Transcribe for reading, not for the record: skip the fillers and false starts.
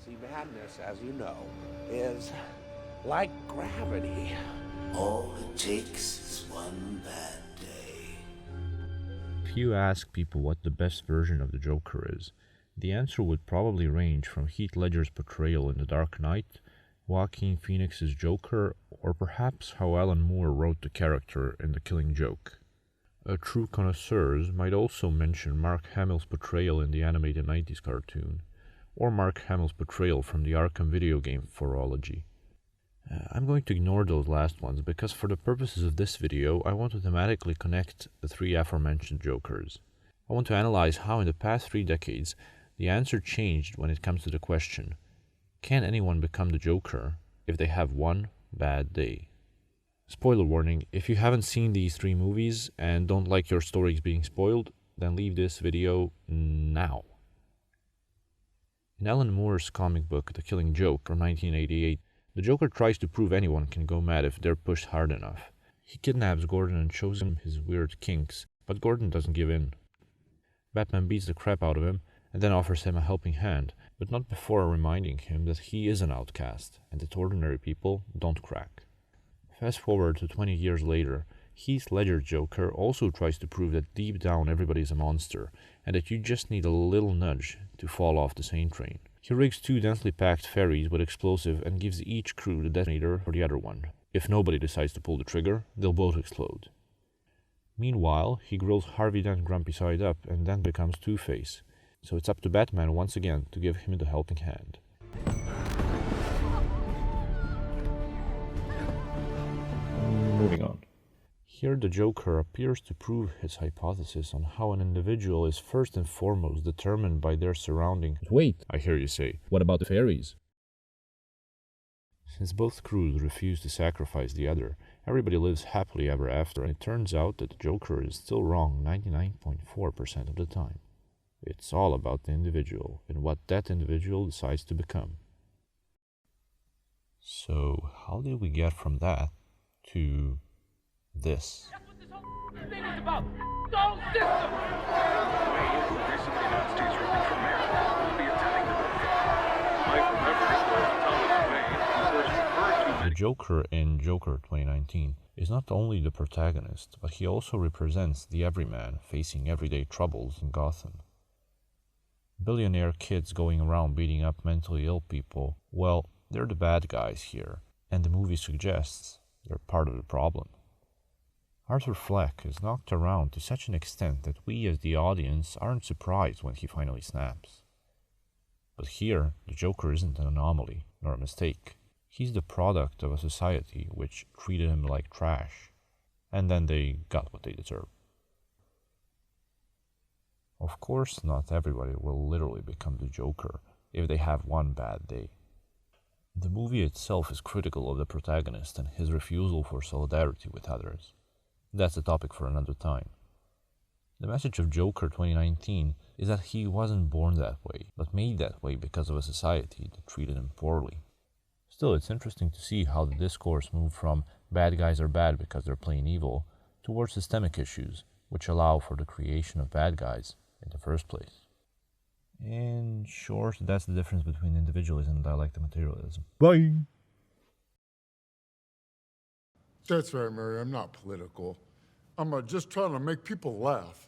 See, madness, as you know, is like gravity. All it takes is one bad day. If you ask people what the best version of the Joker is, the answer would probably range from Heath Ledger's portrayal in The Dark Knight, Joaquin Phoenix's Joker, or perhaps how Alan Moore wrote the character in The Killing Joke. True connoisseurs might also mention Mark Hamill's portrayal in the animated 90s cartoon, or Mark Hamill's portrayal from the Arkham video game Phorology. I'm going to ignore those last ones because for the purposes of this video, I want to thematically connect the three aforementioned Jokers. I want to analyze how in the past 3 decades, the answer changed when it comes to the question, can anyone become the Joker if they have one bad day? Spoiler warning, if you haven't seen these 3 movies and don't like your stories being spoiled, then leave this video now. In Alan Moore's comic book The Killing Joke from 1988, the Joker tries to prove anyone can go mad if they're pushed hard enough. He kidnaps Gordon and shows him his weird kinks, but Gordon doesn't give in. Batman beats the crap out of him and then offers him a helping hand, but not before reminding him that he is an outcast and that ordinary people don't crack. Fast forward to 20 years later, Heath Ledger's Joker also tries to prove that deep down everybody's a monster, and that you just need a little nudge to fall off the sane train. He rigs 2 densely packed ferries with explosive and gives each crew the detonator for the other one. If nobody decides to pull the trigger, they'll both explode. Meanwhile, he grills Harvey Dent's grumpy side up and then becomes Two-Face, so it's up to Batman once again to give him the helping hand. Moving on. Here the Joker appears to prove his hypothesis on how an individual is first and foremost determined by their surroundings. Wait, I hear you say, what about the fairies? Since both crews refuse to sacrifice the other, everybody lives happily ever after, and it turns out that the Joker is still wrong 99.4% of the time. It's all about the individual and what that individual decides to become. So, how did we get from that to this? That's what this whole thing is about. The whole system. Recently announced he's running for mayor. Will be attending the vote. Mike remembers that Thomas Wayne first referred to The Joker in Joker 2019 is not only the protagonist, but he also represents the everyman facing everyday troubles in Gotham. Billionaire kids going around beating up mentally ill people, well, they're the bad guys here, and the movie suggests they're part of the problem. Arthur Fleck is knocked around to such an extent that we as the audience aren't surprised when he finally snaps. But here, the Joker isn't an anomaly, nor a mistake. He's the product of a society which treated him like trash, and then they got what they deserved. Of course, not everybody will literally become the Joker if they have one bad day. The movie itself is critical of the protagonist and his refusal for solidarity with others. That's a topic for another time. The message of Joker 2019 is that he wasn't born that way, but made that way because of a society that treated him poorly. Still, it's interesting to see how the discourse moved from bad guys are bad because they're plain evil towards systemic issues, which allow for the creation of bad guys in the first place. In short, that's the difference between individualism and dialectic materialism. Bye! That's right, Mary. I'm not political. I'm just trying to make people laugh.